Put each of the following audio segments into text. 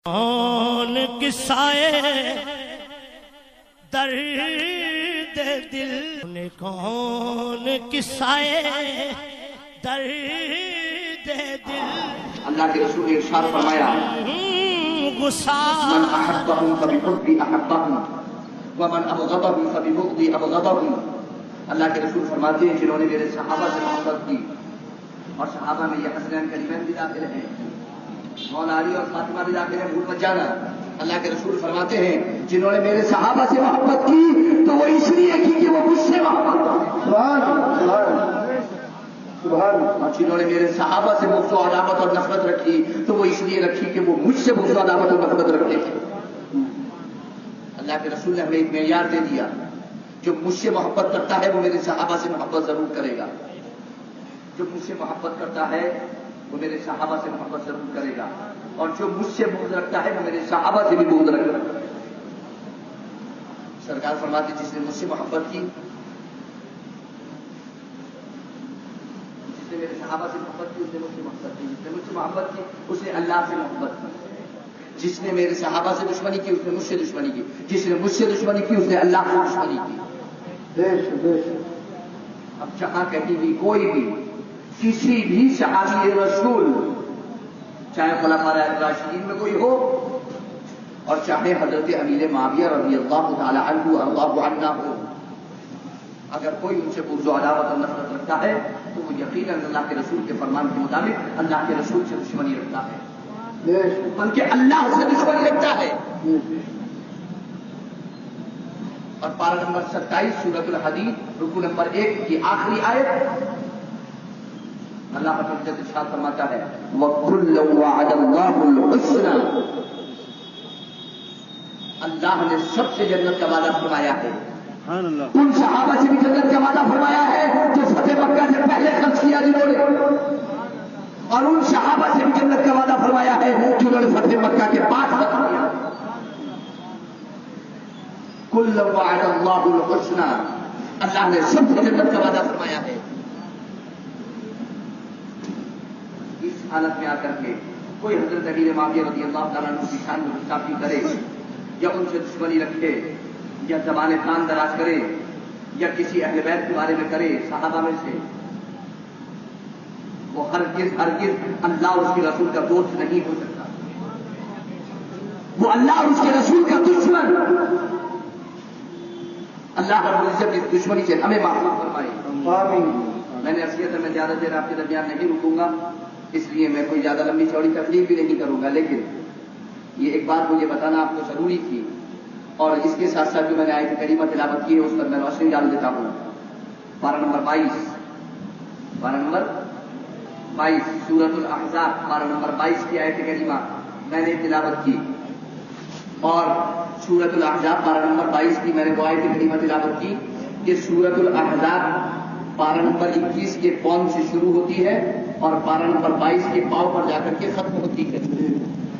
کون قصائے درد دل نے کون قصائے درد دل اللہ کے رسول نے ارشاد فرمایا من احبهم فبحبی احبهم ومن ابغضهم فببغضی ابغضهم۔ اللہ کے رسول فرماتے ہیں جنہوں نے میرے صحابہ سے محبت کی، اور صحابہ میں یہ حسنین کریمین بھی داخل ہیں، مولا علی اور فاطمہ بھی داخل ہیں، بھول مت جانا۔ اللہ کے رسول فرماتے ہیں جنہوں نے میرے صحابہ سے محبت کی تو وہ اس لیے کی کہ وہ مجھ سے محبت کرتے ہیں، اور جنہوں نے میرے صحابہ سے بغض و عداوت اور نفرت رکھی تو وہ اس لیے رکھی کہ وہ مجھ سے بغض و عداوت اور نفرت رکھتے تھے۔ اللہ کے رسول نے ہمیں ایک معیار دے دیا، جو مجھ سے محبت کرتا ہے وہ میرے صحابہ سے محبت ضرور کرے گا، جو مجھ سے محبت کرتا ہے وہ میرے صحابہ سے محبت ضرور کرے گا، اور جو مجھ سے بغض رکھتا ہے وہ میرے صحابہ سے بھی بغض رکھتا ہے۔ سرکار فرماتے جس نے مجھ سے محبت کی، جس نے میرے صحابہ سے محبت کی اس نے مجھ سے محبت کی، جس نے مجھ سے محبت کی اس نے اللہ سے محبت کی، جس نے میرے صحابہ سے دشمنی کی اس نے مجھ سے دشمنی کی، جس نے مجھ سے دشمنی کی اس نے اللہ سے دشمنی کی۔ اب جہاں کہیں بھی کوئی بھی کسی بھی صحابی رسول، چاہے خلفائے راشدین میں کوئی ہو اور چاہے حضرت امیر معاویہ رضی اللہ تعالی عنہ وارضاہ عنہ ہو، اگر کوئی ان سے بغض و عداوت اور نفرت رکھتا ہے تو وہ یقیناً اللہ کے رسول کے فرمان کے مطابق اللہ کے رسول سے دشمنی رکھتا ہے، بلکہ اللہ سے دشمنی رکھتا ہے۔ اور پارہ نمبر 27 سورۃ الحدید رکوع نمبر 1 کی آخری آیت اللہ کا فرمان ارشاد فرماتا ہے وَكُلًّا وَعَدَ اللَّهُ الْحُسْنَى، اللہ نے سب سے جنت کا وعدہ فرمایا ہے، ان صحابہ سے بھی جنت کا وعدہ فرمایا ہے جو فتح مکہ سے پہلے خرچ کیا جنہوں نے، اور ان صحابہ سے بھی جنت کا وعدہ فرمایا ہے جنہوں نے فتح مکہ کے بعد خرچ کیا۔ كُلًّا وَعَدَ اللَّهُ الْحُسْنَى، اللہ نے سب سے جنت کا وعدہ فرمایا ہے۔ اس حالت میں آ کر کے کوئی حضرت امیر معاویہ رضی اللہ تعالیٰ عنہ کی شان میں گستاخی کرے یا ان سے دشمنی رکھے یا زبان کان دراز کرے یا کسی اہل بیت کے بارے میں کرے صحابہ میں سے، وہ ہرگز اللہ اور اس کے رسول کا دوست نہیں ہو سکتا، وہ اللہ اور اس کے رسول کا دشمن۔ اللہ رب العزت اس دشمنی سے ہمیں محفوظ فرمائے۔ میں نے عرض میں زیادہ دیر آپ کے درمیان نہیں رکوں گا، اس لیے میں کوئی زیادہ لمبی چوڑی تقریر بھی نہیں کروں گا، لیکن یہ ایک بات مجھے بتانا آپ کو ضروری تھی، اور اس کے ساتھ ساتھ جو میں نے آیت کریمہ تلاوت کی ہے اس پر میں روشنی ڈال دیتا ہوں۔ پارہ نمبر 22 سورۃ الاحزاب پارہ نمبر 22 کی آیت کریمہ میں نے تلاوت کی، اور سورۃ الاحزاب پارہ نمبر 22 کی میں نے وہ آیت کریمہ تلاوت کی کہ سورۃ الاحزاب پارہ نمبر 21 کے پون سے شروع ہوتی ہے اور پارہ نمبر 22 کے پاؤ پر جا کر کے ختم ہوتی ہے،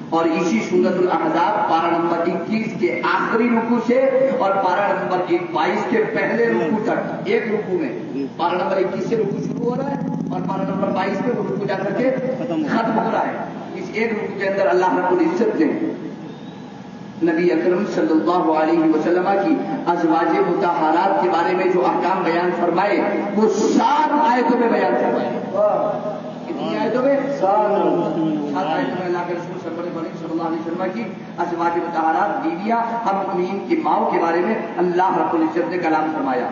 اور اسی سورۃ الاحزاب پارہ نمبر 21 کے آخری رکوع سے اور پارہ نمبر 22 کے پہلے رکوع تک، ایک رکوع میں پارہ نمبر 21 سے رکوع شروع ہو رہا ہے اور پارہ نمبر 22 میں وہ رکوع جا کر کے ختم ہو رہا ہے۔ اس ایک رکوع کے اندر اللہ رب العزت نے نبی اکرم صلی اللہ علیہ وسلم کی ازواج مطہرات کے بارے میں جو احکام بیان فرمائے وہ 7 آیتوں میں بیان فرمائے۔ کتنی آیتوں میں؟ 7 آیتوں میں اللہ کے رسول صلی اللہ علیہ وسلم کی ازواج مطہرات بیویاں ہم مومنین کی ماؤں کے بارے میں اللہ رب العزت نے کلام فرمایا۔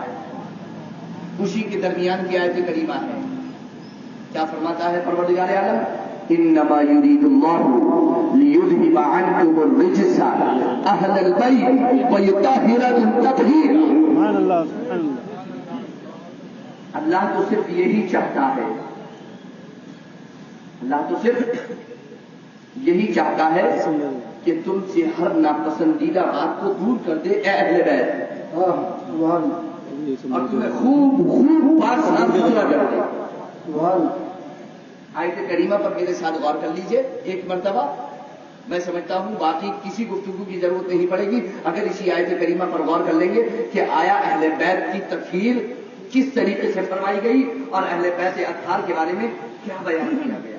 اسی کے درمیان کی آیت کریمہ ہے، کیا فرماتا ہے پروردگار عالم؟ انما يريد الله ليذهب عنكم الرجس اهل البيت ويطهركم تطهيرا۔ سبحان اللہ، سبحان اللہ۔ اللہ تو صرف یہی چاہتا ہے، اللہ تو صرف یہی چاہتا ہے کہ تم سے ہر ناپسندیدہ بات کو دور کر دے اے اہل بیت، اور تمہیں خوب پاک صاف ستھرا کر دے۔ آیت کریمہ پر میرے ساتھ غور کر لیجئے ایک مرتبہ، میں سمجھتا ہوں باقی کسی گفتگو کی ضرورت نہیں پڑے گی اگر اسی آیت کریمہ پر غور کر لیں گے کہ آیا اہل بیت کی تطہیر کس طریقے سے فرمائی گئی اور اہل بیت اطہار کے بارے میں کیا بیان کیا گیا۔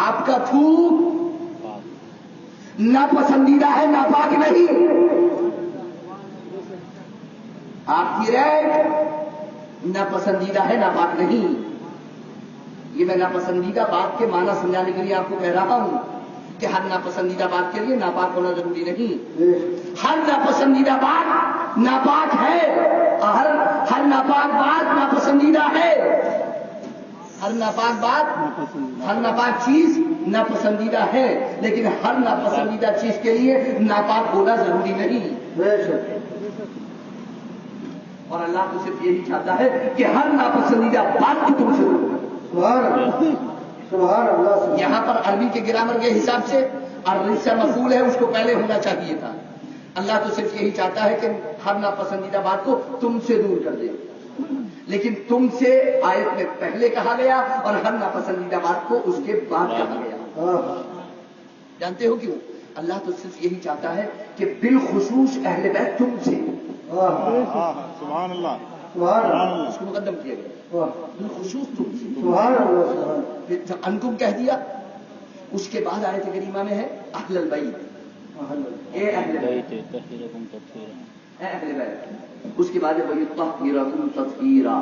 آپ کا تھوک ناپسندیدہ ہے، ناپاک نہیں. آپ کی رائے ناپسندیدہ ہے، ناپاک نہیں. یہ میں ناپسندیدہ بات کے معنی سمجھانے کے لیے آپ کو کہہ رہا ہوں کہ ہر ناپسندیدہ بات کے لیے ناپاک ہونا ضروری نہیں. ہر ناپسندیدہ بات ناپاک ہے، ہر ناپاک بات ناپسندیدہ ہے. ہر ناپاک بات، ہر ناپاک چیز ناپسندیدہ ہے، لیکن ہر ناپسندیدہ چیز کے لیے ناپاک ہونا ضروری نہیں. اور اللہ تو صرف یہی چاہتا ہے کہ ہر ناپسندیدہ بات کو تم سے دور کرو. یہاں پر عربی کے گرامر کے حساب سے الرجس مفعول ہے، اس کو پہلے ہونا چاہیے تھا. اللہ تو صرف یہی چاہتا ہے کہ ہر ناپسندیدہ بات کو تم سے دور کر دے. لیکن تم سے آیت میں پہلے کہا گیا اور ہر ناپسندیدہ بات کو اس کے بعد کہا گیا. جانتے ہو کیوں؟ اللہ تو صرف یہی چاہتا ہے کہ بالخصوص اہل بیت تم سے. سبحان اللہ. اس کو مقدم کیا گیا بالخصوص تم سے. پھر جب انکم کہہ دیا، اس کے بعد آیت کریمہ میں ہے اہل البیت، اے اہل بیت، اے اہل بیت. اس کے بعد ہے وَيُطَهِّرَكُمْ تَطْهِيرًا،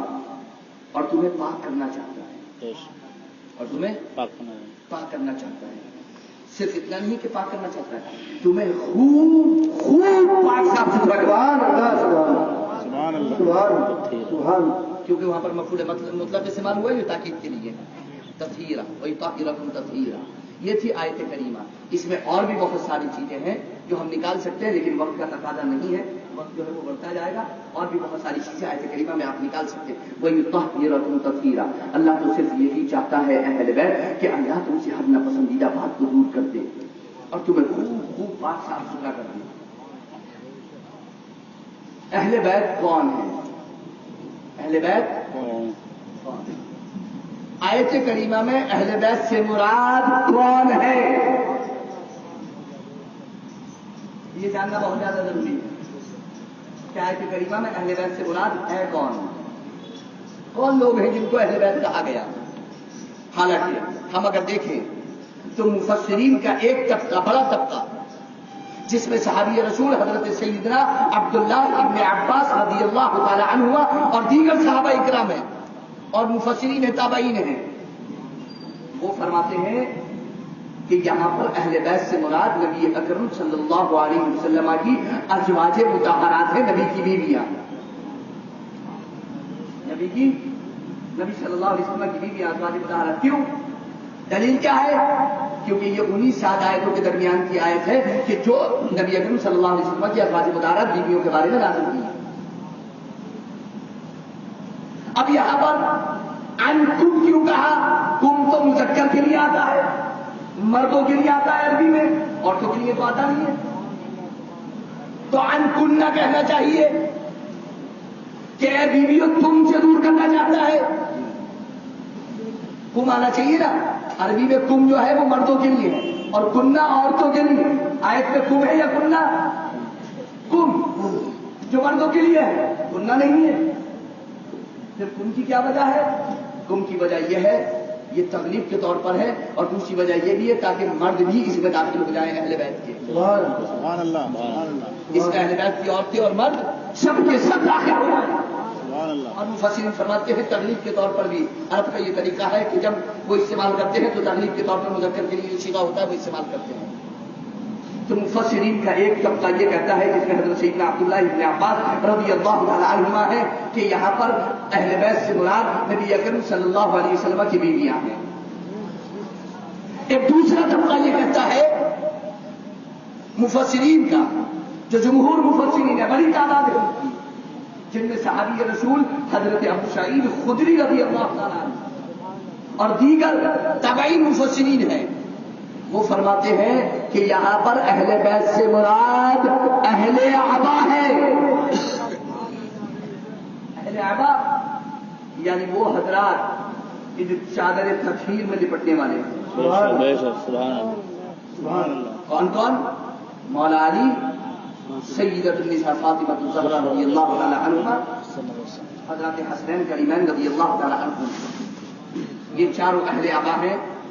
اور تمہیں پاک کرنا چاہتا ہے، اور تمہیں پاک کرنا چاہتا ہے. صرف اتنا نہیں کہ پاک کرنا چاہتا ہے، تمہیں خوب پاک صاف ستھرا کرنا. کیونکہ وہاں پر مفعول مطلق استعمال ہوا ہے جو تاکید کے لیے. تطہیرا وَيُطَهِّرَكُمْ تَطْهِيرًا، یہ تھی آیت کریمہ. اس میں اور بھی بہت ساری چیزیں ہیں جو ہم نکال سکتے ہیں، لیکن وقت کا تقاضا نہیں ہے. وقت جو ہے وہ بڑھتا جائے گا. اور بھی بہت ساری چیزیں آیت کریمہ میں آپ نکال سکتے ہیں. وَيُطَهِّرَكُمْ تَطْهِيرًا، اللہ تو صرف یہی چاہتا ہے اہل بیت کہ اللہ تم سے ہر ناپسندیدہ بات کو دور کر دے اور تمہیں خوب پاک صاف ستھرا کر دے. اہل بیت کون ہے؟ اہل بیت کون؟ آیت کریمہ میں اہل بیت سے مراد کون ہے یہ جاننا بہت زیادہ ضروری ہے. کہ آیت کریمہ میں اہل بیت سے مراد ہے کون؟ کون لوگ ہیں جن کو اہل بیت کہا گیا؟ حالانکہ ہم اگر دیکھیں تو مفسرین کا ایک طبقہ، بڑا طبقہ، جس میں صحابی رسول حضرت سیدنا عبداللہ ابن عباس رضی اللہ تعالی عنہ اور دیگر صحابہ اکرام ہیں اور مفسرین تابعین ہیں، وہ فرماتے ہیں کہ یہاں پر اہل بیت سے مراد نبی اکرم صلی اللہ علیہ وسلم کی ازواج مطہرات ہیں، نبی کی بیویاں. نبی صلی اللہ علیہ وسلم کی بیویاں ازواج مطہرات. کیوں؟ دلیل کیا ہے؟ کیونکہ یہ انہی 7 آیتوں کے درمیان کی آیت ہے کہ جو نبی اکرم صلی اللہ علیہ وسلم کی ازواج مطہرات بیویوں کے بارے میں نازل ہوئی. اب یہاں پر ان کم کیوں کہا؟ کم تو مذکر کے لیے آتا ہے، مردوں کے لیے آتا ہے عربی میں، عورتوں کے لیے تو آتا نہیں ہے. تو ان کننا کہنا چاہیے کہ اے بیویوں تم سے دور کرنا چاہتا ہے. کم آنا چاہیے نا. عربی میں کم جو ہے وہ مردوں کے لیے ہے اور کننا عورتوں کے لیے. آیت میں کم ہے یا کننا؟ کم جو مردوں کے لیے ہے، کننا نہیں ہے. پھر کم کی کیا وجہ ہے؟ کم کی وجہ یہ ہے، یہ تغلیب کے طور پر ہے، اور دوسری وجہ یہ بھی ہے تاکہ مرد بھی اس میں داخل ہو جائیں اہل بیت کے. سبحان اللہ. اس میں اہل بیت کی عورتیں اور مرد سب کے سب داخل ہو جائیں. اور مفسرین فرماتے ہیں تغلیب کے طور پر بھی عرب کا یہ طریقہ ہے کہ جب وہ استعمال کرتے ہیں تو تغلیب کے طور پر مذکر کے لیے جو صیغہ ہوتا ہے وہ استعمال کرتے ہیں. تو مفسرین کا ایک طبقہ یہ کہتا ہے، جس میں حضرت سیدنا عبداللہ ابن عباس رضی اللہ تعالی عنہما ہے، کہ یہاں پر اہل بیت سے مراد نبی اکرم صلی اللہ علیہ وسلم کی بیویاں ہیں. ایک دوسرا طبقہ یہ کہتا ہے مفسرین کا، جو جمہور مفسرین ہے، بڑی تعداد ہے جن میں صحابی رسول حضرت ابو سعید خدری رضی اللہ تعالی عنہ اور دیگر تابعین مفسرین ہیں، وہ فرماتے ہیں کہ یہاں پر اہل بیت سے مراد اہل عبا ہے. اہل عبا یعنی وہ حضرات کہ جو چادر تطہیر میں لپٹنے والے ہیں. کون کون؟ مولا علی، سیدۃ النساء فاطمہ الزہرا رضی اللہ تعالی عنہا، حضرات حسنین کریمین رضی اللہ تعالی عنہم. یہ چاروں اہل عبا ہیں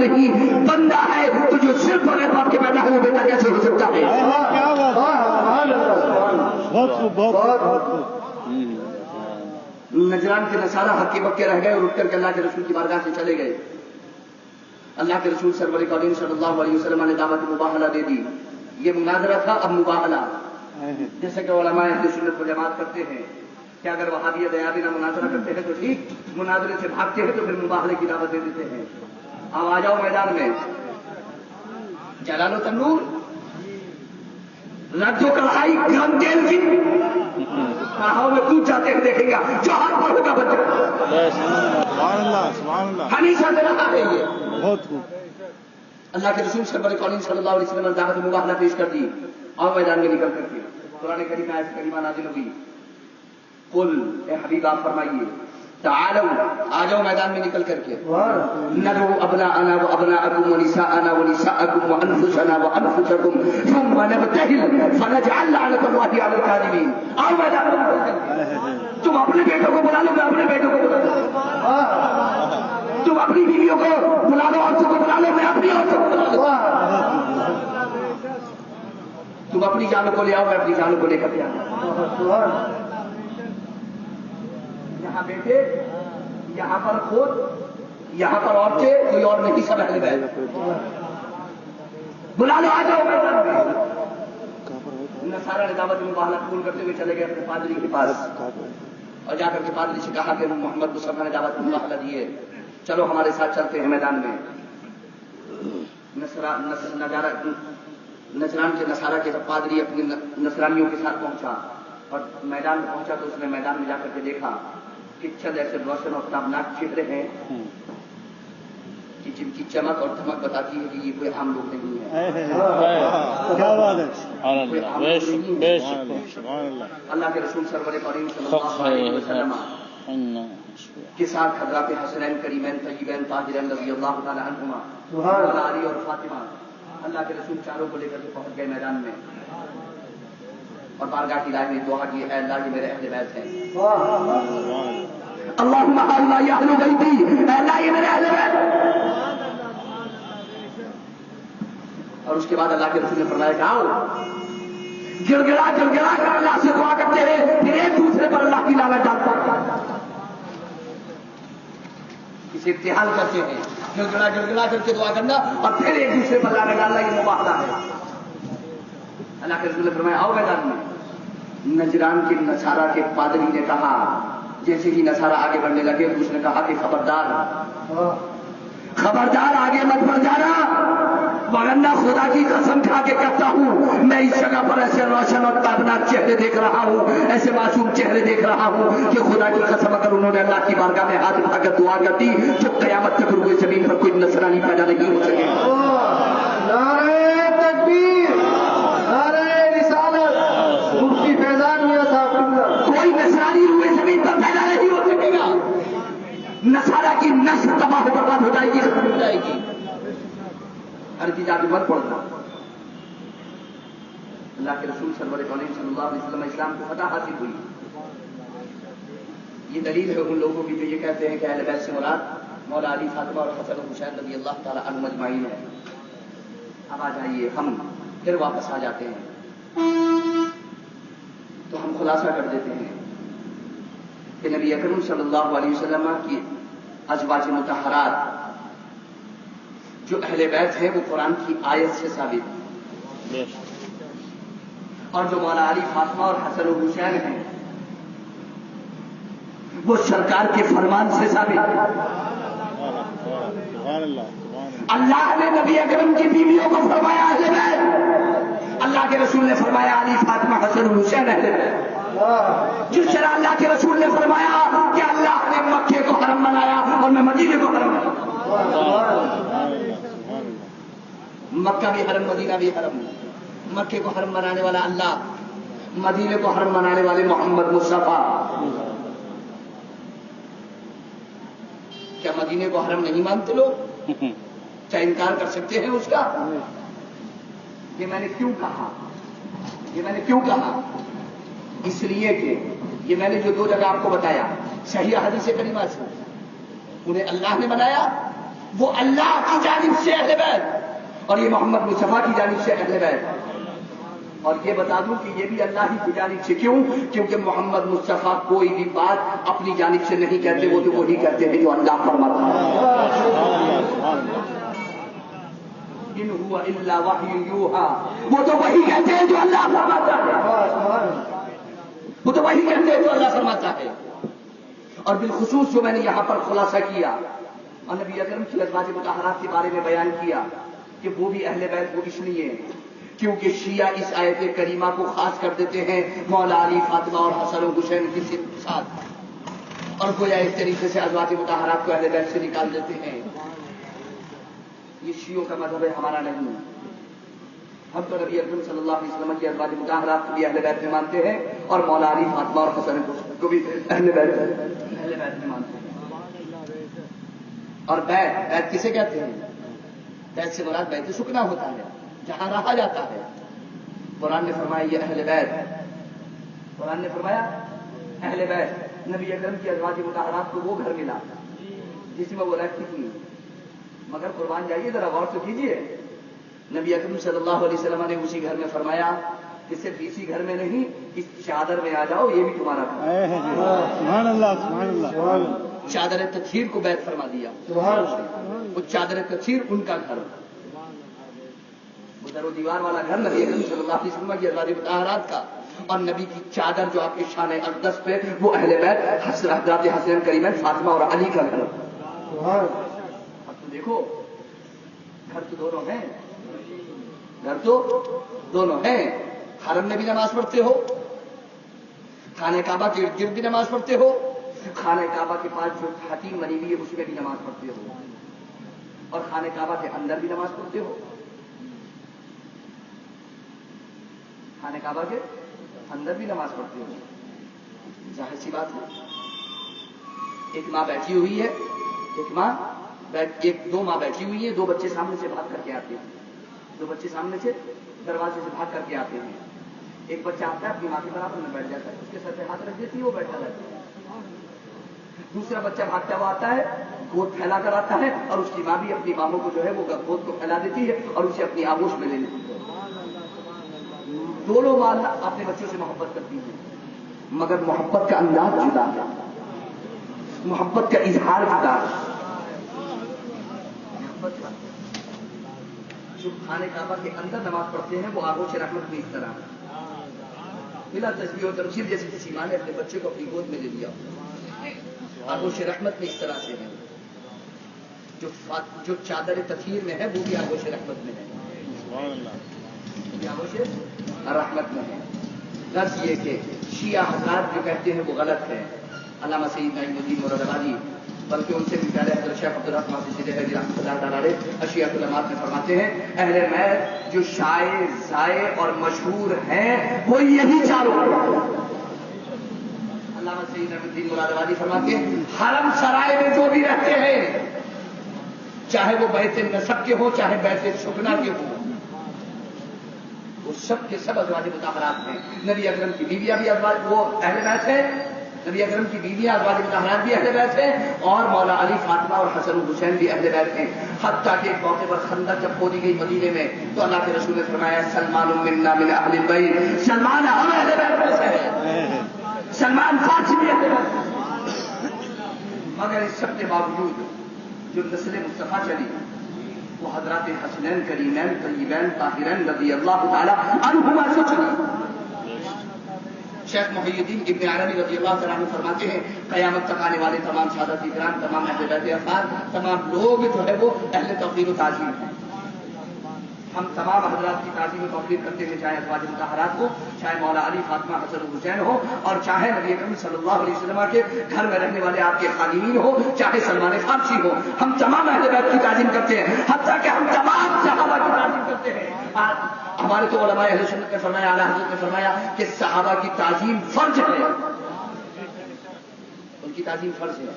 نہیں، بندہ ہے تو جو صرف بغیر باپ کے پیدا ہوا بیٹا کیسے ہو سکتا ہے؟ کیا بات ہے، بہت خوب بہت خوب۔ نجران کے نصارہ ہکے بکے رہ گئے اور اٹھ کر کے اللہ کے رسول کی بارگاہ سے چلے گئے۔ اللہ کے رسول سرور کریم صلی اللہ علیہ وسلم نے دعوت مباہلہ دے دی۔ یہ مناظرہ تھا، اب مباہلہ، جیسے کہ علماء اہل سنت و جماعت کرتے ہیں کہ اگر وہابی دیابینا مناظرہ کرتے ہیں تو ٹھیک، مناظرے سے بھاگتے ہیں تو پھر مباہلے کی دعوت دے دیتے ہیں۔ اب آ جاؤ میدان میں، جلا لو تنور، رکھ دو کڑھائی گرم تیل کی، کڑھاؤ میں کود جاتے ہیں، دیکھیں گا جو ہر پر ہوگا بچہ۔ سبحان اللہ سبحان اللہ، ہمیشہ دے رہا ہے یہ۔ بہت خوب۔ اللہ کے رسول سرور کریم صلی اللہ علیہ وسلم نے دعوت مباہلہ پیش کر دی اور میدان میں نکل کر کے قرآن کریم میں آیت کریمہ نازل ہوئی، قل اے حبیب آپ فرمائیے، تعالوا آ جاؤ میدان میں نکل کر کے، ندعو ابناءنا وابناءکم ونساءنا ونساءکم وانفسنا وانفسکم ثم نبتہل فنجعل لعنۃ اللہ علی الکاذبین۔ آؤ میدان میں نکل کر کے، تم اپنے بیٹوں کو بلا لو، میں اپنے بیٹوں کو بلا لوں، تم اپنی بیویوں کو بلا لو، عورتوں کو بلا لو، میں اپنی عورتوں کو بلا لوں، تم اپنی جانوں کو لے آؤ، میں اپنی جانوں کو لے کر کے آؤں۔ یہاں بیٹے، یہاں پر خود، یہاں پر عورتیں، کوئی اور نہیں، سب اہل بیت، بلا لو، آ جاؤ میدان میں۔ نصارہ نے دعوت مباہلہ قبول کرتے ہوئے چلے گئے اپنے پادری کے پاس اور جا کر کے پادری سے کہا کہ محمد مصطفیٰ نے دعوت مباہلہ دی ہے، چلو ہمارے ساتھ چلتے ہیں میدان میں۔ نجران کے نصارہ کے پادری اپنے نصرانیوں کے ساتھ پہنچا اور میدان میں پہنچا تو اس نے میدان میں جا کر کے دیکھا کہ چند ایسے روشن اور تابناک چہرے ہیں کہ جن کی چمک اور دھمک بتاتی ہے کہ یہ کوئی عام لوگ نہیں ہے۔ کیا بات ہے، کوئی عام لوگ نہیں ہے۔ سبحان اللہ۔ اللہ کے رسول سرور کریم صلی اللہ علیہ وسلم کے ساتھ حضرات حسنین کریمین طیبین طاہرین رضی اللہ تعالی عنہما اور علی اور فاطمہ، اللہ کے رسول چاروں کو لے کر کے پہنچ گئے میدان میں اور بارگاہ کی رائے میں دعا کی، اے اللہ یہ میرے اہل بیت ہیں، اللہم ہؤلاء اہل بیتی، اے اللہ یہ میرے اہل بیت۔ اور اس کے بعد اللہ کے رسول نے فرمایا کہ آؤ، گڑ گڑا کر اللہ سے دعا کرتے ہیں، پھر ایک دوسرے پر اللہ کی لعنت ڈالتا ہے، اسے ابتحال کرتے ہیں، گڑ گڑا کر کے دعا کرنا اور پھر ایک دوسرے پر لعنت ڈالنا، یہ مباہلہ ہے۔ اللہ کے رسول نے فرمایا آؤ میدان میں۔ نجران کے نصارہ کے پادری نے کہا، جیسے ہی نصارہ آگے بڑھنے لگے تو اس نے کہا کہ خبردار آگے مت بڑھ جانا، ورنہ خدا کی قسم کھا کے کہتا ہوں میں اس جگہ پر ایسے روشن اور تابناک چہرے دیکھ رہا ہوں، ایسے معصوم چہرے دیکھ رہا ہوں کہ خدا کی قسم اگر انہوں نے اللہ کی بارگاہ میں ہاتھ اٹھا کر دعا کر دی تو قیامت تک روئے زمین پر کوئی نصرانی پیدا نہیں ہو سکے۔ نعرہ تکبیر، نعرہ رسالت، مفتی فیضان ہوا تھا، کوئی نصرانی روئے زمین پر پیدا نہیں ہو سکے گا، نصارہ کی نسل تباہ و برباد ہو جائے گی، ختم ہو جائے گی۔ ہر چیز آگے مت پڑھنا۔ اللہ کے رسول سرور کریم صلی اللہ علیہ وسلم اسلام کو فتح حاصل ہوئی۔ یہ دلیل ہے ان لوگوں کی جو یہ کہتے ہیں کہ اہل بیت سے مراد مولا علی، فاطمہ اور حسن و حسین رضی اللہ تعالی عنہم اجمعین ہے۔ اب آ جائیے، ہم پھر واپس آ جاتے ہیں تو ہم خلاصہ کر دیتے ہیں کہ نبی اکرم صلی اللہ علیہ وسلم کی ازواج مطہرات جو اہل بیت ہیں وہ قرآن کی آیت سے ثابت ہے، اور جو مولا علی، فاطمہ اور حسن و حسین ہیں وہ سرکار کے فرمان سے ثابت ہے۔ سبحان اللہ۔ اللہ نے نبی اکرم کی بیویوں کو فرمایا اہل بیت، اللہ کے رسول نے فرمایا علی، فاطمہ، حسن و حسین اہل بیت۔ جس طرح اللہ کے رسول نے فرمایا کہ اللہ نے مکے کو حرم بنایا اور میں مدینے کو حرم بنایا، مکہ بھی حرم، مدینہ بھی حرم، مکے کو حرم بنانے والا اللہ، مدینے کو حرم بنانے والے محمد مصطفیٰ۔ کیا مدینے کو حرم نہیں مانتے لوگ؟ کیا انکار کر سکتے ہیں اس کا؟ یہ میں نے کیوں کہا؟ اس لیے کہ یہ میں نے جو دو جگہ آپ کو بتایا صحیح حدیث کریمہ سے، انہیں اللہ نے بنایا وہ اللہ کی جانب سے اہل بیت اور یہ محمد مصطفیٰ کی جانب سے اہل بیت. اور یہ بتا دوں کہ یہ بھی اللہ ہی کی جانب سے. کیوں؟ کیونکہ محمد مصطفیٰ کوئی بھی بات اپنی جانب سے نہیں کہتے, وہ تو وہی کہتے ہیں جو اللہ فرماتا ہے. ان ہوا الا وحی یوحا, وہ تو وہی کہتے ہیں جو اللہ فرماتا ہے. وہ تو وہی کہتے ہیں جو اللہ فرماتا ہے. اور بالخصوص جو میں نے یہاں پر خلاصہ کیا اور نبی اکرم کی ازواج مطہرات کے بارے میں بیان کیا کہ وہ بھی اہل بیت, وہ اس لیے کیونکہ شیعہ اس آیت کریمہ کو خاص کر دیتے ہیں مولا علی, فاطمہ اور حسن و حسین کے ساتھ, اور گویا اس طریقے سے ازواج مطہرات کو اہل بیت سے نکال دیتے ہیں. یہ شیعوں کا مذہب ہے, ہمارا نہیں. ہم تو نبی اکرم صلی اللہ علیہ وسلم کی ازواج مطہرات کو بھی اہل بیت میں مانتے ہیں اور مولا علی, فاطمہ اور حسن کو بھی اہل بیت میں مانتے ہیں. اور بیت کسے کہتے ہیں؟ بیت سے مراد بیت سکنا ہوتا ہے, جہاں رہا جاتا ہے. قرآن نے فرمایا یہ اہل بیت, قرآن نے فرمایا اہل بیت. نبی اکرم کی ازواج مطہرات کو وہ گھر ملا جس میں وہ رہتی تھی, مگر قربان جائیے ذرا غور تو کیجیے, نبی اکرم صلی اللہ علیہ وسلم نے اسی گھر میں فرمایا کہ صرف اسی گھر میں نہیں, اس چادر میں آ جاؤ, یہ بھی تمہارا گھر ہے. سبحان اللہ, سبحان اللہ. چادر تطہیر کو بیت فرما دیا. وہ چادر تطہیر ان کا گھر, وہ در و دیوار والا گھر نبی اکرم صلی اللہ علیہ وسلم کی ازواج مطہرات کا, اور نبی کی چادر جو آپ کے شان اقدس پہ, وہ اہل بیت حضرات حسین کریمین فاطمہ اور علی کا گھر. اب تو دیکھو گھر تو دونوں ہیں, گھر تو دونوں ہیں. حرم میں بھی نماز پڑھتے ہو, خانہ کعبہ کے ارد گرد بھی نماز پڑھتے ہو, خانہ کعبہ کے پاس جو حتیم بنی ہوئی ہے اس میں بھی نماز پڑھتے ہو, اور خانہ کعبہ کے اندر بھی نماز پڑھتے ہو. خانہ کعبہ کے اندر بھی نماز پڑھتے ہو. ظاہر سی بات ہے, ایک ماں بیٹھی ہوئی ہے, دو ماں بیٹھی ہوئی ہیں, دو بچے سامنے سے بھاگ کر کے آتے ہیں, دو بچے سامنے سے دروازے سے بھاگ کر کے آتے ہیں. ایک بچہ آتا ہے اپنی ماں کے برابر میں بیٹھ جاتا ہے, اس کے سر پہ ہاتھ رکھ دیتی ہے, وہ بیٹھا رہتا ہے. دوسرا بچہ بھاگتا ہوا آتا ہے, گود پھیلا کر آتا ہے, اور اس کی ماں بھی اپنی ماموں کو جو ہے وہ گود کو پھیلا دیتی ہے اور اسے اپنی آغوش میں لے لیتی ہے. دونوں ماں اپنے بچوں سے محبت کرتی ہیں, مگر محبت کا انداز جدا ہے, محبت کا اظہار جدا ہے. جو خانہ کعبہ کے اندر نماز پڑھتے ہیں وہ آغوش رحمت میں اس طرح بلا تسبیح و تمجید جیسے کسی ماں نے اپنے بچے کو اپنی گود میں لے لیا. آغوش رحمت میں اس طرح سے ہے. جو چادر تطہیر میں ہے وہ بھی آغوش رحمت میں ہے, آغوش رحمت میں ہے. غرض یہ کہ شیعہ حضرات جو کہتے ہیں وہ غلط ہے. علامہ سید نعیم الدین مرادآبادی, بلکہ ان سے بھی پہلے حضرت شیخ عبدالرحمٰن سیدی رحمۃ اللہ تعالیٰ علیہ اشیاء علامات میں فرماتے ہیں اہل بیت جو شائع زائع اور مشہور ہیں وہ یہی چاروں. علامہ سید نعیم الدین مرادآبادی فرماتے ہیں حرم سرائے میں جو بھی رہتے ہیں, چاہے وہ بیت نسب کے ہوں چاہے بیت سکنا کے ہوں, وہ سب کے سب ازواج مطہرات ہیں. نبی اکرم کی بیویاں بھی وہ اہل بیت ہیں, نبی اکرم کی بیویاں ازواج مطہرات بھی اہل بیت ہیں, اور مولا علی, فاطمہ اور حسن و حسین بھی اہل بیت ہیں. حتیٰ کہ ایک موقع پر خندق جب کھودی گئی مدینے میں تو اللہ کے رسول نے فرمایا سلمان منا من اہل البیت, سلمان ہم اہل بیت میں سے ہیں, سلمان فارسی بھی اہل بیت ہیں. مگر اس سب کے باوجود جو نسل مصطفیٰ چلی وہ حضرات حسنین کریمین طیبین طاہرین رضی اللہ تعالی عنہما سے چلی. شیخ محی الدین ابن عربی رضی اللہ تعالیٰ عنہ فرماتے ہیں قیامت تک آنے والے تمام سادات کرام, تمام اہل بیت اطہار, تمام لوگ جو ہے وہ اہل توقیر و تعظیم ہیں. ہم تمام حضرات کی تعظیم و توقیر کرتے ہیں, چاہے ازواج مطہرات ہو, چاہے مولا علی, فاطمہ, حسن و حسین ہو, اور چاہے نبی اکرم صلی اللہ علیہ وسلم کے گھر میں رہنے والے آپ کے خادمین ہو, چاہے سلمان فارسی ہو. ہم تمام اہل بیت کی تعظیم کرتے ہیں, حتیٰ کہ ہم تمام صحابہ کی تعظیم کرتے ہیں. ہمارے تو علماء اہل سنت نے فرمایا, اعلیٰ حضرت نے فرمایا کہ صحابہ کی تعظیم فرض ہے, ان کی تعظیم فرض ہے,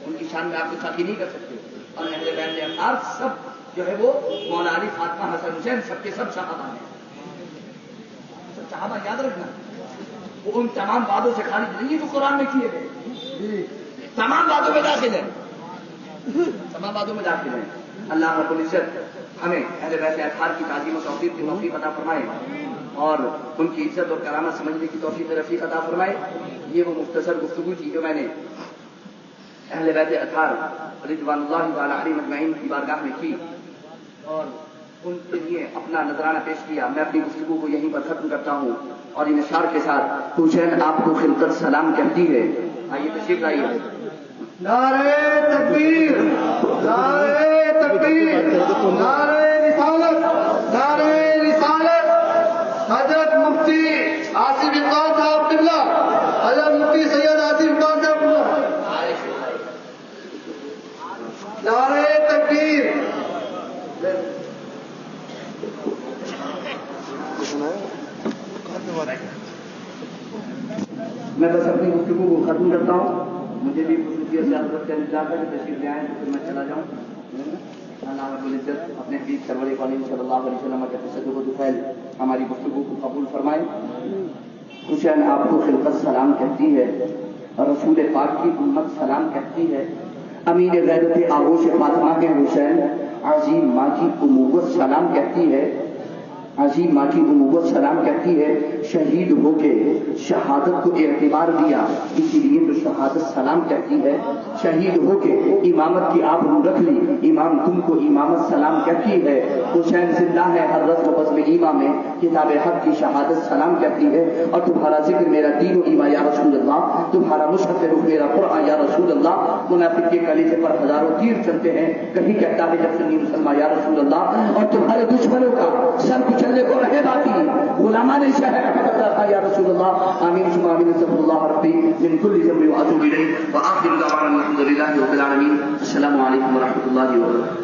ان کی شان میں آپ گستاخی نہیں کر سکتے. اور اہل بیت اطہار سب جو ہے وہ مولا علی, فاطمہ, حسن, حسین سب کے سب صحابہ ہیں. سب صحابہ یاد رکھنا, وہ ان تمام باتوں سے خارج نہیں ہے جو قرآن میں کیے گئے, تمام باتوں میں داخل ہے. تمام باتوں میں داخل ہیں. اللہ رب العزت ہمیں اہل بیت اطہار کی تعظیم و توقیر کی توفیق عطا فرمائے اور ان کی عزت اور کرامت سمجھنے کی توفیق رفیق عطا فرمائے. یہ وہ مختصر گفتگو تھی جو میں نے اہل بیت اطہار رضوان اللہ تعالی علیہم اجمعین کی بارگاہ میں کی اور ان کے لیے اپنا نذرانہ پیش کیا. میں اپنی گفتگو کو یہیں پر ختم کرتا ہوں اور ان اشعار کے ساتھ حسین آپ کو خلقت سلام کہتی ہے. آئیے تشریف لائیے. نعرہ تکبیر، نعرہ تکبیر، نعرہ رسالت، نعرہ رسالت. حضرت مفتی آصف اقبال صاحب قبلہ، حضرت مفتی سید آصف اقبال صاحب قبلہ. نعرہ تکبیر. میں بس اپنی گفتگو کو ختم کرتا ہوں. مجھے بھی خصوصیت سے حضرت کا انتظار ہے کہ تشریف لے آئیں تو پھر میں چلا جاؤں. اللہ رب العزت اپنے حبیب سرور قانون صلی اللہ علیہ وسلم کے تصدق و دخیل ہماری گفتگو کو قبول فرمائے. حسین آپ کو خلقت سلام کہتی ہے اور رسول پاک کی امت سلام کہتی ہے. امین غیرت آغوش فاطمہ کے حسین عظیم ماں کی اموت سلام کہتی ہے. عظیم ماں کی اموت سلام کہتی ہے. شہید ہو کے شہادت کو اعتبار دیا اسی لیے تو شہادت سلام کہتی ہے. شہید ہو کے امامت کی آپ روح رکھ لی امام تم کو امامت سلام کہتی ہے. حسین زندہ ہے ہر رسم و بزم ایماں میں کتاب حق کی شہادت سلام کہتی ہے. اور تمہارا ذکر میرا دین و ایمان یا رسول اللہ، تمہارا مصحف رخ میرا قرآن یا رسول اللہ. منافق کے کلیجے پر ہزاروں تیر چلتے ہیں، کہیں کہتا ہے جب سنی مسلمان یا رسول اللہ، اور تمہارے دشمنوں کا سر کچلنے کو رہے باقی غلامان شہر تھا یا رسول اللہ. آمین ثم آمین. استغفر اللہ ربی من کل ذنب واتوب الیہ. وآخر دعوانا الحمد للہ رب العالمین. السلام علیکم ورحمۃ اللہ وبرکاتہ.